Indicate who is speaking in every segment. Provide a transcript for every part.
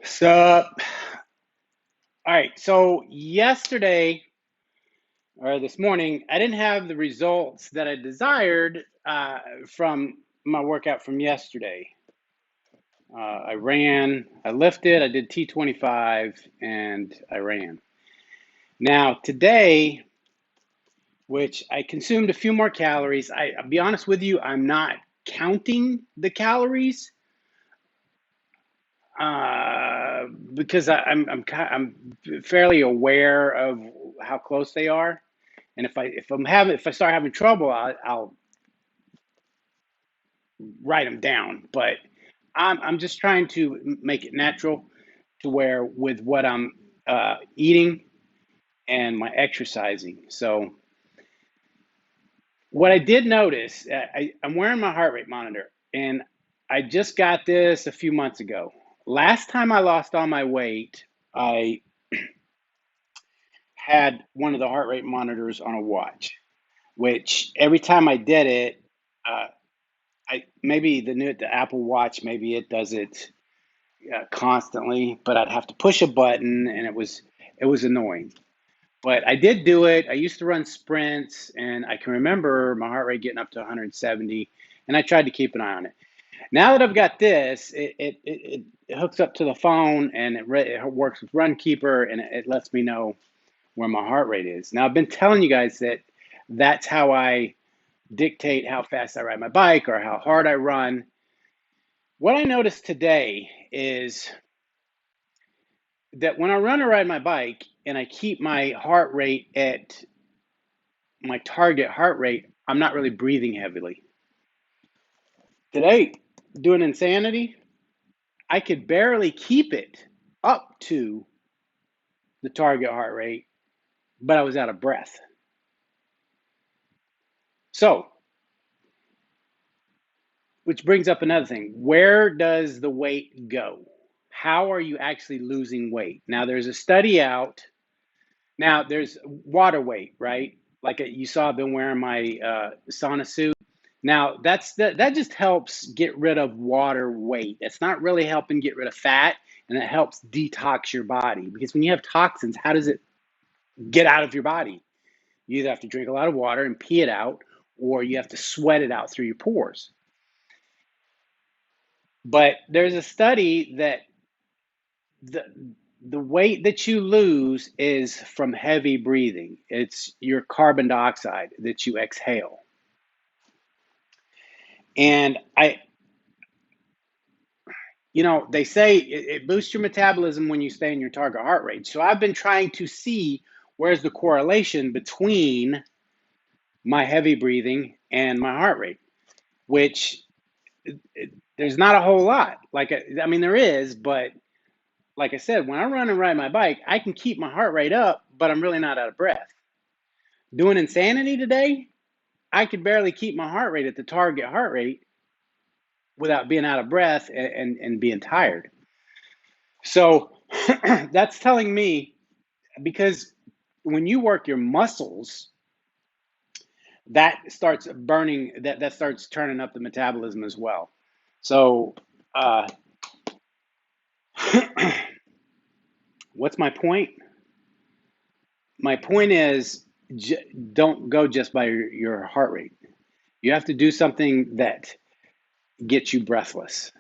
Speaker 1: So, all right. So yesterday or this morning, I didn't have the results that I desired from my workout from yesterday. I ran, I lifted, I did T25, and I ran. Now today, which I consumed a few more calories. I'll be honest with you, I'm not counting the calories because I'm fairly aware of how close they are. And if I start having trouble, I'll write them down. But I'm just trying to make it natural to where with what I'm eating and my exercising. So what I did notice, I'm wearing my heart rate monitor, and I just got this a few months ago. Last time I lost all my weight, I had one of the heart rate monitors on a watch, which every time I did it, uh, I maybe the Apple Watch, maybe it does it constantly, but I'd have to push a button, and it was annoying. But I did do it. I used to run sprints, and I can remember my heart rate getting up to 170, and I tried to keep an eye on it. Now that I've got this, it hooks up to the phone, and it works with Runkeeper, and it lets me know where my heart rate is. Now I've been telling you guys that that's how I dictate how fast I ride my bike or how hard I run. What I noticed today is that when I run or ride my bike and I keep my heart rate at my target heart rate, I'm not really breathing heavily. Today, doing Insanity, I could barely keep it up to the target heart rate, but I was out of breath. So, which brings up another thing. Where does the weight go? How are you actually losing weight? Now, there's a study out. Now, there's water weight, right? Like you saw, I've been wearing my sauna suit. Now, that just helps get rid of water weight. It's not really helping get rid of fat, and it helps detox your body. Because when you have toxins, how does it get out of your body? You either have to drink a lot of water and pee it out, or you have to sweat it out through your pores. But there's a study that the the weight that you lose is from heavy breathing. It's your carbon dioxide that you exhale. And they say it boosts your metabolism when you stay in your target heart rate. So I've been trying to see where's the correlation between my heavy breathing and my heart rate, which there's not a whole lot. I mean, there is, but like I said, when I run and ride my bike, I can keep my heart rate up, but I'm really not out of breath. Doing Insanity today, I could barely keep my heart rate at the target heart rate without being out of breath and being tired. So that's telling me because when you work your muscles, that starts burning, that starts turning up the metabolism as well. So, uh, what's my point? My point is don't go just by your heart rate. You have to do something that gets you breathless,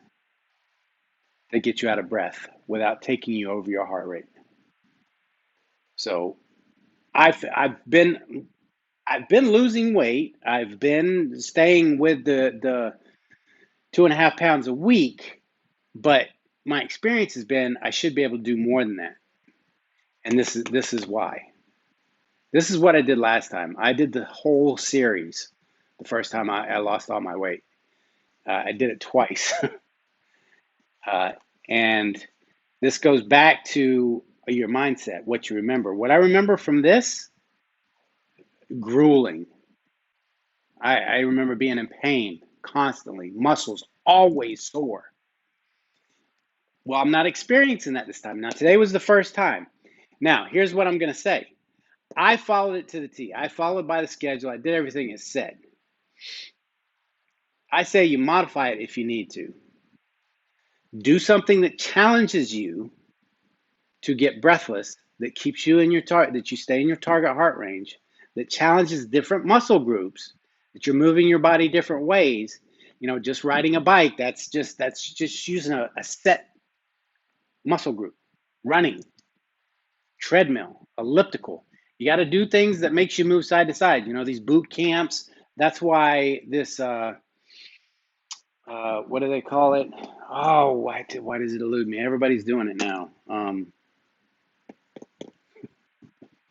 Speaker 1: that gets you out of breath without taking you over your heart rate. So I've been losing weight. I've been staying with the 2.5 pounds a week, but my experience has been I should be able to do more than that. And this is why. This is what I did last time. I did the whole series the first time I lost all my weight. I did it twice. uh, and this goes back to your mindset, what you remember. What I remember from this, grueling. I remember being in pain constantly, muscles always sore. Well, I'm not experiencing that this time. Now, today was the first time. Now, here's what I'm going to say. I followed it to the T. I followed by the schedule. I did everything it said. I say you modify it if you need to. Do something that challenges you to get breathless, that keeps you in your target, that you stay in your target heart range, that challenges different muscle groups, that you're moving your body different ways. Just riding a bike, that's just using a set muscle group. Running, treadmill, elliptical. You got to do things that makes you move side to side. These boot camps. That's why this what do they call it? Oh, why does it elude me? Everybody's doing it now.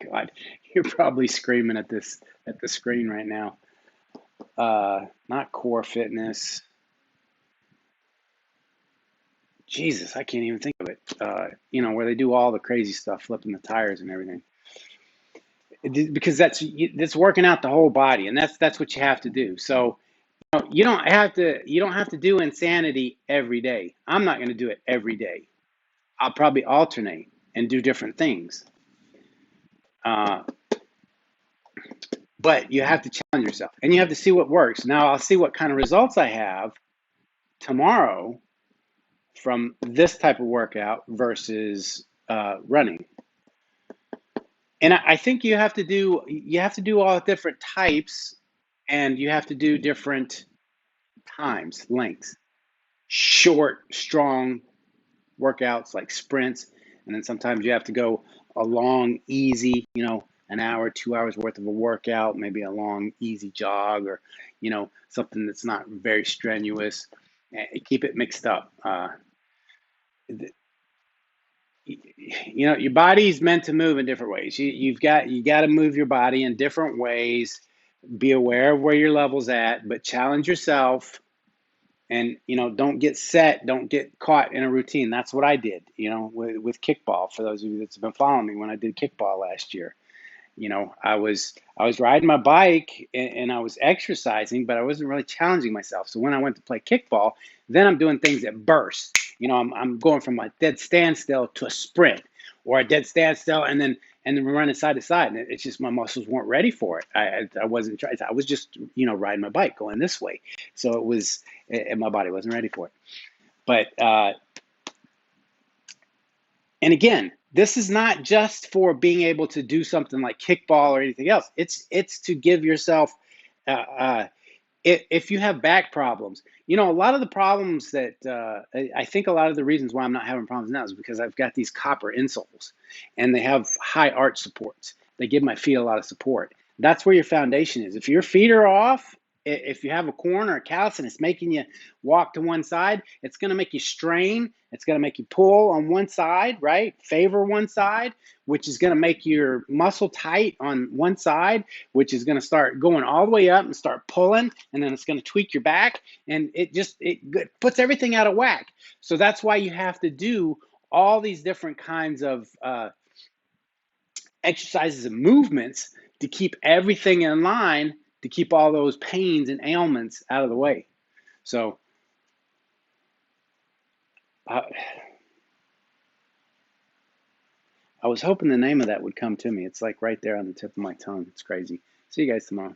Speaker 1: God, you're probably screaming at the screen right now. Not Core Fitness. Jesus, I can't even think of it. Where they do all the crazy stuff, flipping the tires and everything. Because that's working out the whole body, and that's what you have to do. So you don't have to do insanity every day. I'm not going to do it every day. I'll probably alternate and do different things. But you have to challenge yourself, and you have to see what works. Now I'll see what kind of results I have tomorrow from this type of workout versus running. And I think you have to do all different types, and you have to do different times, lengths, short, strong workouts like sprints, and then sometimes you have to go a long, easy, an hour, 2 hours worth of a workout, maybe a long, easy jog, or something that's not very strenuous. Keep it mixed up. Your body's meant to move in different ways. You got to move your body in different ways. Be aware of where your level's at, but challenge yourself. And don't get caught in a routine. That's what I did, with kickball. For those of you that's been following me, when I did kickball last year, I was riding my bike and I was exercising, but I wasn't really challenging myself. So when I went to play kickball, then I'm doing things that burst. I'm going from a dead standstill to a sprint, or a dead standstill and then we're running side to side. And it's just my muscles weren't ready for it. I wasn't trying. I was just riding my bike going this way. So it was, and my body wasn't ready for it. But and again, this is not just for being able to do something like kickball or anything else. It's to give yourself, uh, uh, if you have back problems, a lot of the problems that I think a lot of the reasons why I'm not having problems now is because I've got these copper insoles, and they have high arch supports. They give my feet a lot of support. That's where your foundation is. If your feet are off, if you have a corn or a callus and it's making you walk to one side, it's going to make you strain. It's going to make you pull on one side, right? Favor one side, which is going to make your muscle tight on one side, which is going to start going all the way up and start pulling, and then it's going to tweak your back, and it puts everything out of whack. So that's why you have to do all these different kinds of exercises and movements to keep everything in line, to keep all those pains and ailments out of the way. So I was hoping the name of that would come to me. It's like right there on the tip of my tongue. It's crazy. See you guys tomorrow.